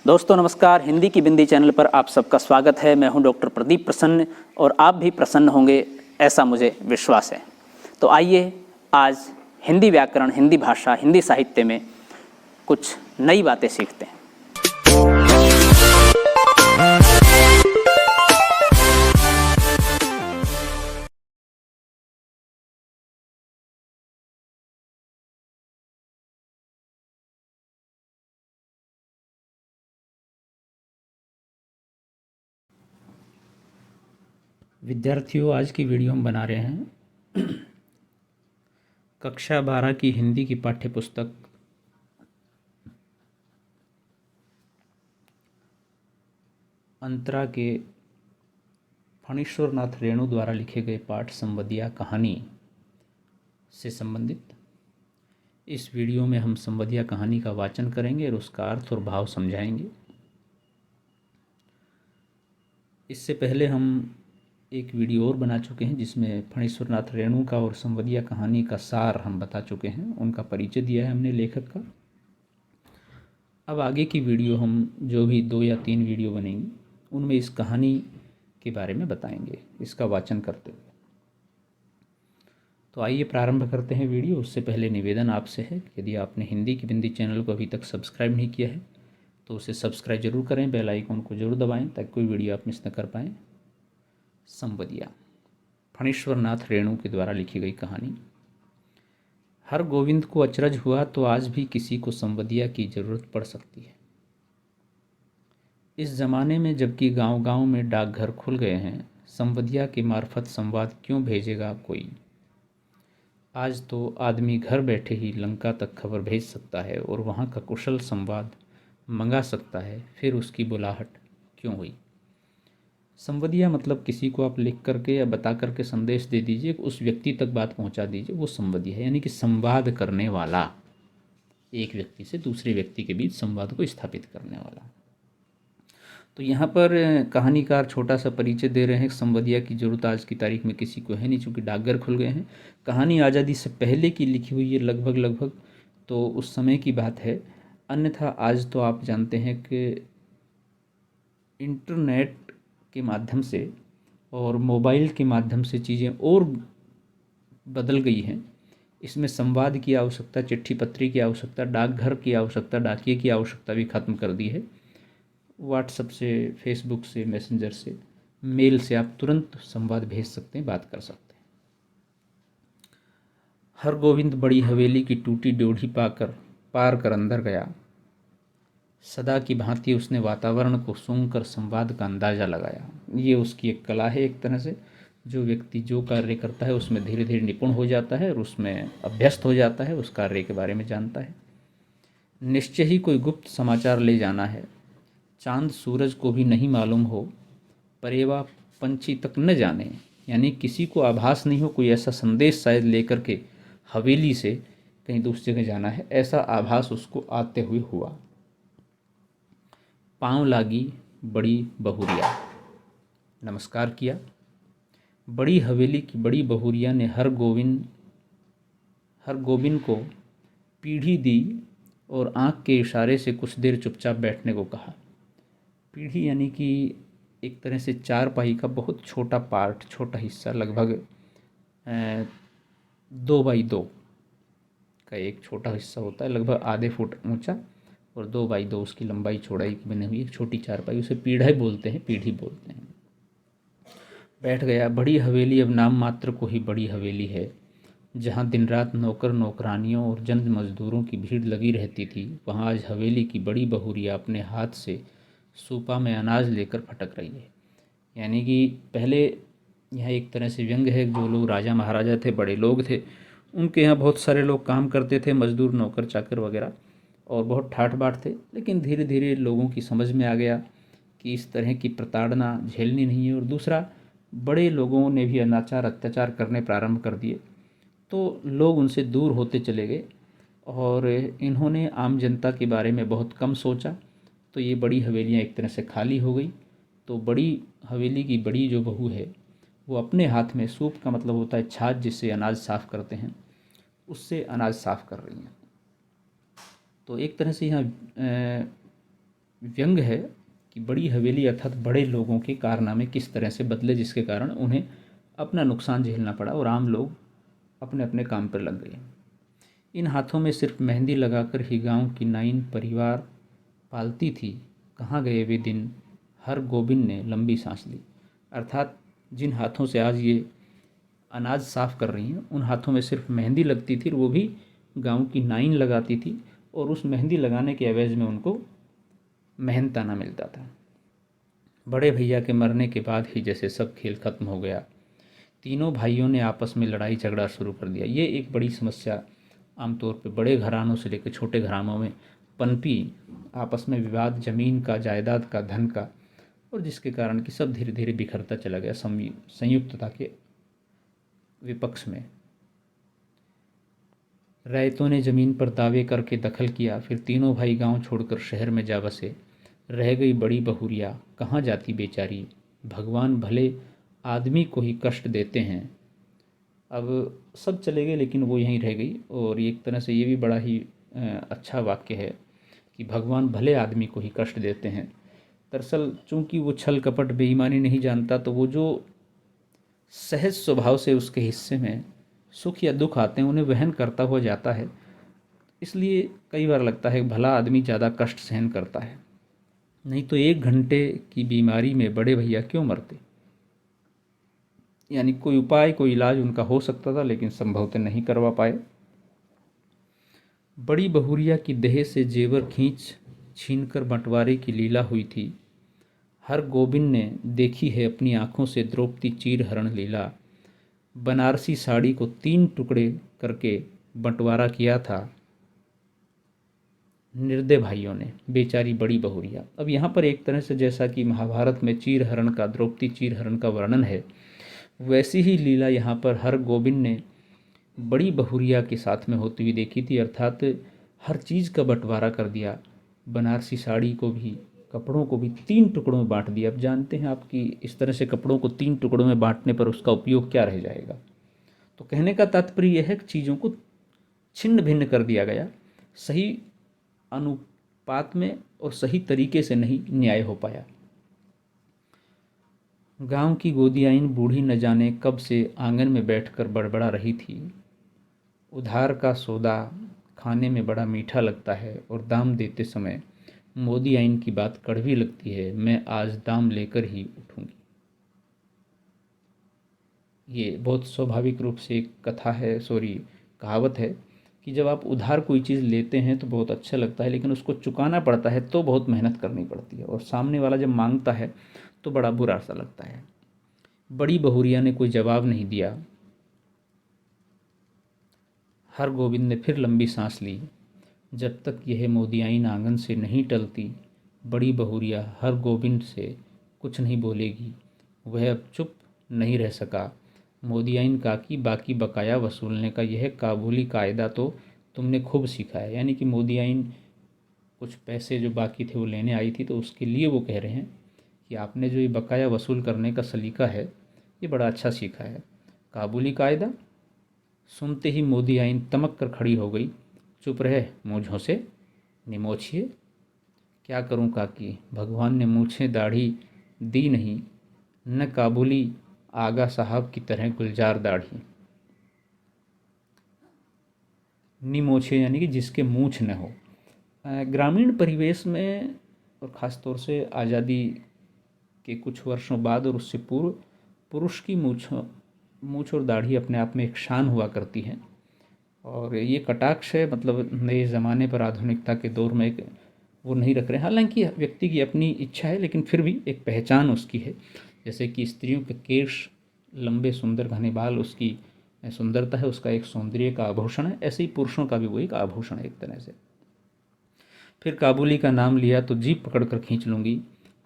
दोस्तों नमस्कार, हिंदी की बिंदी चैनल पर आप सबका स्वागत है। मैं हूं डॉक्टर प्रदीप प्रसन्न और आप भी प्रसन्न होंगे ऐसा मुझे विश्वास है। तो आइए आज हिंदी व्याकरण, हिंदी भाषा, हिंदी साहित्य में कुछ नई बातें सीखते हैं। विद्यार्थियों, आज की वीडियो हम बना रहे हैं कक्षा 12 की हिंदी की पाठ्य पुस्तक अंतरा के फणीश्वरनाथ रेणु द्वारा लिखे गए पाठ संवदिया कहानी से संबंधित। इस वीडियो में हम संवदिया कहानी का वाचन करेंगे और उसका अर्थ और भाव समझाएंगे। इससे पहले हम एक वीडियो और बना चुके हैं जिसमें फणीश्वरनाथ रेणु का और संवदिया कहानी का सार हम बता चुके हैं, उनका परिचय दिया है हमने लेखक का। अब आगे की वीडियो हम जो भी 2 या 3 वीडियो बनेंगी उनमें इस कहानी के बारे में बताएंगे, इसका वाचन करते हुए। तो आइए प्रारंभ करते हैं वीडियो। उससे पहले निवेदन आपसे है कि यदि आपने हिंदी की बिंदी चैनल को अभी तक सब्सक्राइब नहीं किया है तो उसे सब्सक्राइब जरूर करें, बेल आइकन को जरूर दबाएं ताकि कोई वीडियो आप मिस न कर पाएँ। संवदिया, फणीश्वरनाथ रेणु के द्वारा लिखी गई कहानी। हर गोविंद को अचरज हुआ तो आज भी किसी को संवदिया की जरूरत पड़ सकती है। इस जमाने में जबकि गांव-गांव में डाकघर खुल गए हैं, संवदिया के मार्फत संवाद क्यों भेजेगा कोई। आज तो आदमी घर बैठे ही लंका तक खबर भेज सकता है और वहाँ का कुशल संवाद मंगा सकता है, फिर उसकी बुलाहट क्यों हुई। संवदिया मतलब किसी को आप लिख करके या बता करके संदेश दे दीजिए, उस व्यक्ति तक बात पहुँचा दीजिए, वो संवदिया है। यानी कि संवाद करने वाला, एक व्यक्ति से दूसरे व्यक्ति के बीच संवाद को स्थापित करने वाला। तो यहाँ पर कहानीकार छोटा सा परिचय दे रहे हैं। संवदिया की जरूरत आज की तारीख में किसी को है नहीं, चूँकि डाकघर खुल गए हैं। कहानी आज़ादी से पहले की लिखी हुई है लगभग, तो उस समय की बात है। अन्यथा आज तो आप जानते हैं कि इंटरनेट के माध्यम से और मोबाइल के माध्यम से चीज़ें और बदल गई हैं। इसमें संवाद की आवश्यकता, चिट्ठी पत्री की आवश्यकता, डाकघर की आवश्यकता, डाकिए की आवश्यकता भी खत्म कर दी है। व्हाट्सएप से, फेसबुक से, मैसेंजर से, मेल से आप तुरंत संवाद भेज सकते हैं, बात कर सकते हैं। हर गोविंद बड़ी हवेली की टूटी ड्योढ़ी पार कर अंदर गया। सदा की भांति उसने वातावरण को सूंघकर संवाद का अंदाज़ा लगाया। ये उसकी एक कला है। एक तरह से जो व्यक्ति जो कार्य करता है उसमें धीरे धीरे निपुण हो जाता है और उसमें अभ्यस्त हो जाता है, उस कार्य के बारे में जानता है। निश्चय ही कोई गुप्त समाचार ले जाना है, चांद सूरज को भी नहीं मालूम हो, परेवा पंछी तक न जाने। यानी किसी को आभास नहीं हो, कोई ऐसा संदेश शायद लेकर के हवेली से कहीं दूसरी जगह जाना है, ऐसा आभास उसको आते हुए हुआ। पाँव लागी बड़ी बहुरिया, नमस्कार किया। बड़ी हवेली की बड़ी बहुरिया ने हर गोविंद को पीढ़ी दी और आँख के इशारे से कुछ देर चुपचाप बैठने को कहा। पीढ़ी यानी कि एक तरह से चारपाई का बहुत छोटा पार्ट, छोटा हिस्सा, लगभग 2x2 का एक छोटा हिस्सा होता है, लगभग आधे फुट ऊंचा और 2x2 उसकी लंबाई चौड़ाई की बनी हुई एक छोटी चारपाई, उसे पीढ़ी बोलते हैं, पीढ़ी बोलते हैं। बैठ गया। बड़ी हवेली अब नाम मात्र को ही बड़ी हवेली है, जहाँ दिन रात नौकर नौकरानियों और जन मजदूरों की भीड़ लगी रहती थी, वहाँ आज हवेली की बड़ी बहुरिया अपने हाथ से सूपा में अनाज लेकर फटक रही है। यानी कि पहले यह एक तरह से व्यंग है, जो लोग राजा महाराजा थे, बड़े लोग थे, उनके यहाँ बहुत सारे लोग काम करते थे, मजदूर, नौकर चाकर वगैरह, और बहुत ठाठ बाट थे। लेकिन धीरे धीरे लोगों की समझ में आ गया कि इस तरह की प्रताड़ना झेलनी नहीं है, और दूसरा बड़े लोगों ने भी अनाचार अत्याचार करने प्रारंभ कर दिए, तो लोग उनसे दूर होते चले गए और इन्होंने आम जनता के बारे में बहुत कम सोचा। तो ये बड़ी हवेलियाँ एक तरह से खाली हो गई। तो बड़ी हवेली की बड़ी जो बहू है वो अपने हाथ में, सूप का मतलब होता है छाछ जिससे अनाज साफ़ करते हैं, उससे अनाज साफ़ कर रही हैं। तो एक तरह से यहाँ व्यंग है कि बड़ी हवेली अर्थात बड़े लोगों के कारनामे किस तरह से बदले, जिसके कारण उन्हें अपना नुकसान झेलना पड़ा और आम लोग अपने अपने काम पर लग गए। इन हाथों में सिर्फ मेहंदी लगाकर ही गांव की नाइन परिवार पालती थी। कहाँ गए वे दिन, हर गोबिंद ने लंबी सांस ली। अर्थात जिन हाथों से आज ये अनाज साफ कर रही हैं, उन हाथों में सिर्फ मेहंदी लगती थी और वो भी गांव की नाइन लगाती थी, और उस मेहंदी लगाने के एवज में उनको मेहनताना मिलता था। बड़े भैया के मरने के बाद ही जैसे सब खेल खत्म हो गया। तीनों भाइयों ने आपस में लड़ाई झगड़ा शुरू कर दिया। ये एक बड़ी समस्या आमतौर पे बड़े घरानों से लेकर छोटे घरानों में पनपी, आपस में विवाद ज़मीन का, जायदाद का, धन का, और जिसके कारण कि सब धीरे धीरे बिखरता चला गया संयुक्तता के विपक्ष में। रैयतों ने ज़मीन पर दावे करके दखल किया। फिर तीनों भाई गांव छोड़कर शहर में जा बसे। रह गई बड़ी बहुरिया, कहाँ जाती बेचारी, भगवान भले आदमी को ही कष्ट देते हैं। अब सब चले गए लेकिन वो यहीं रह गई, और एक तरह से ये भी बड़ा ही अच्छा वाक्य है कि भगवान भले आदमी को ही कष्ट देते हैं। दरअसल चूंकि वो छल कपट बेईमानी नहीं जानता, तो वो जो सहज स्वभाव से उसके हिस्से में सुख या दुख आते हैं उन्हें वहन करता हुआ जाता है। इसलिए कई बार लगता है भला आदमी ज़्यादा कष्ट सहन करता है, नहीं तो 1 घंटे की बीमारी में बड़े भैया क्यों मरते। यानी कोई उपाय, कोई इलाज उनका हो सकता था, लेकिन संभवतः नहीं करवा पाए। बड़ी बहुरिया की देह से जेवर खींच छीनकर बंटवारे की लीला हुई थी। हर गोबिंद ने देखी है अपनी आंखों से द्रौपदी चीर हरण लीला। बनारसी साड़ी को 3 टुकड़े करके बंटवारा किया था निर्दय भाइयों ने, बेचारी बड़ी बहुरिया। अब यहाँ पर एक तरह से जैसा कि महाभारत में चीर हरण का, द्रौपदी चीर हरण का वर्णन है, वैसी ही लीला यहाँ पर हर गोबिंद ने बड़ी बहुरिया के साथ में होती हुई देखी थी। अर्थात हर चीज़ का बंटवारा कर दिया, बनारसी साड़ी को भी, कपड़ों को भी 3 टुकड़ों में बांट दिया। अब जानते हैं आप कि इस तरह से कपड़ों को 3 टुकड़ों में बांटने पर उसका उपयोग क्या रह जाएगा। तो कहने का तात्पर्य यह है कि चीज़ों को छिन्न भिन्न कर दिया गया, सही अनुपात में और सही तरीके से नहीं न्याय हो पाया। गांव की गोदियाइन बूढ़ी न जाने कब से आंगन में बैठकर बड़बड़ा रही थी। उधार का सौदा खाने में बड़ा मीठा लगता है और दाम देते समय मोदी आइन की बात कड़वी लगती है। मैं आज दाम लेकर ही उठूंगी। ये बहुत स्वाभाविक रूप से एक कथा है, कहावत है कि जब आप उधार कोई चीज़ लेते हैं तो बहुत अच्छा लगता है, लेकिन उसको चुकाना पड़ता है तो बहुत मेहनत करनी पड़ती है, और सामने वाला जब मांगता है तो बड़ा बुरा सा लगता है। बड़ी बहुरिया ने कोई जवाब नहीं दिया। हर गोबिंद ने फिर लंबी सांस ली। जब तक यह मोदियाइन आंगन से नहीं टलती, बड़ी बहुरिया हर गोबिंद से कुछ नहीं बोलेगी। वह अब चुप नहीं रह सका। मोदियाइन का कि बाकी बकाया वसूलने का यह काबुली कायदा तो तुमने खूब सीखा है। यानी कि मोदियाइन कुछ पैसे जो बाकी थे वो लेने आई थी, तो उसके लिए वो कह रहे हैं कि आपने जो ये बकाया वसूल करने का सलीका है ये बड़ा अच्छा सीखा है। काबुली कायदा सुनते ही मोदियाइन तमक कर खड़ी हो गई। चुप रहे, मूंछों से निमोछिए। क्या करूं काकी, भगवान ने मूछें दाढ़ी दी नहीं, न काबुली आगा साहब की तरह गुलजार दाढ़ी। निमोछे यानी कि जिसके मूछ न हो। ग्रामीण परिवेश में और ख़ास तौर से आज़ादी के कुछ वर्षों बाद और उससे पूर्व पुरुष की मूछ और दाढ़ी अपने आप में एक शान हुआ करती है, और ये कटाक्ष है, मतलब नए ज़माने पर आधुनिकता के दौर में एक वो नहीं रख रहे हैं। हालांकि व्यक्ति की अपनी इच्छा है, लेकिन फिर भी एक पहचान उसकी है। जैसे कि स्त्रियों के केश लंबे सुंदर घने बाल उसकी सुंदरता है, उसका एक सौंदर्य का आभूषण है, ऐसे ही पुरुषों का भी वो एक आभूषण है एक तरह से। फिर काबुली का नाम लिया तो जीभ पकड़ कर खींच लूँगी।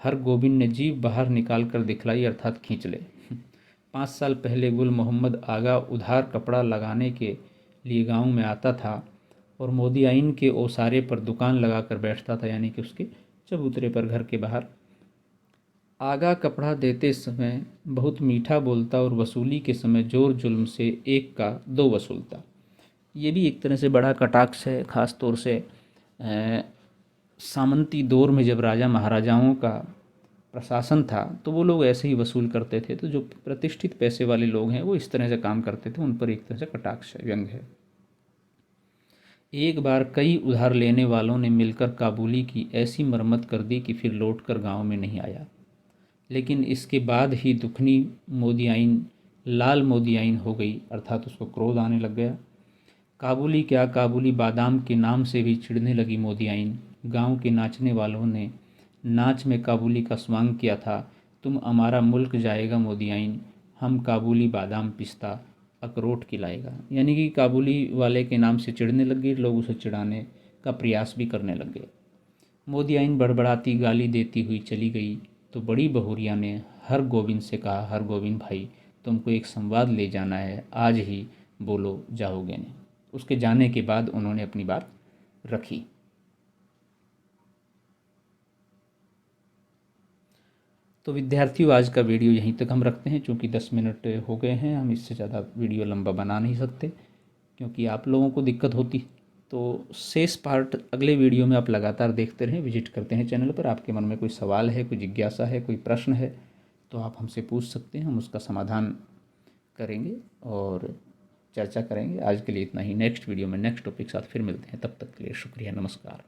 हर गोबिंद ने जीभ बाहर निकाल कर दिखलाई, अर्थात खींच ले। 5 साल पहले गुल मोहम्मद आगा उधार कपड़ा लगाने के लिए गांव में आता था और मोदियाइन के ओसारे पर दुकान लगाकर बैठता था, यानी कि उसके चबूतरे पर घर के बाहर। आगा कपड़ा देते समय बहुत मीठा बोलता और वसूली के समय जोर जुल्म से 1 का 2 वसूलता। ये भी एक तरह से बड़ा कटाक्ष है, ख़ास तौर से सामंती दौर में जब राजा महाराजाओं का प्रशासन था तो वो लोग ऐसे ही वसूल करते थे। तो जो प्रतिष्ठित पैसे वाले लोग हैं वो इस तरह से काम करते थे, उन पर एक तरह से कटाक्ष है, व्यंग है। एक बार कई उधार लेने वालों ने मिलकर काबुली की ऐसी मरम्मत कर दी कि फिर लौटकर गांव में नहीं आया। लेकिन इसके बाद ही दुखनी मोदियाइन लाल मोदियाइन हो गई, अर्थात उसको क्रोध आने लग गया। काबुली क्या, काबुली बादाम के नाम से भी चिढ़ने लगी मोदियाइन। गांव के नाचने वालों ने नाच में काबुली का स्वांग किया था, तुम हमारा मुल्क जाएगा मोदियाइन, हम काबुली बादाम पिस्ता अखरोट खिलाएगा। यानी कि काबुली वाले के नाम से चिढ़ने लग गए, लोग उसे चिढ़ाने का प्रयास भी करने लग गए। मोदियाइन बड़बड़ाती गाली देती हुई चली गई तो बड़ी बहुरिया ने हर गोविंद से कहा, हर गोविंद भाई तुमको एक संवाद ले जाना है, आज ही बोलो जाओगे नहीं। उसके जाने के बाद उन्होंने अपनी बात रखी। तो विद्यार्थियों, आज का वीडियो यहीं तक हम रखते हैं, चूँकि 10 मिनट हो गए हैं, हम इससे ज़्यादा वीडियो लंबा बना नहीं सकते क्योंकि आप लोगों को दिक्कत होती। तो शेष पार्ट अगले वीडियो में आप लगातार देखते रहें, विजिट करते हैं चैनल पर। आपके मन में कोई सवाल है, कोई जिज्ञासा है, कोई प्रश्न है तो आप हमसे पूछ सकते हैं, हम उसका समाधान करेंगे और चर्चा करेंगे। आज के लिए इतना ही। नेक्स्ट वीडियो में नेक्स्ट टॉपिक के साथ फिर मिलते हैं, तब तक के लिए शुक्रिया, नमस्कार।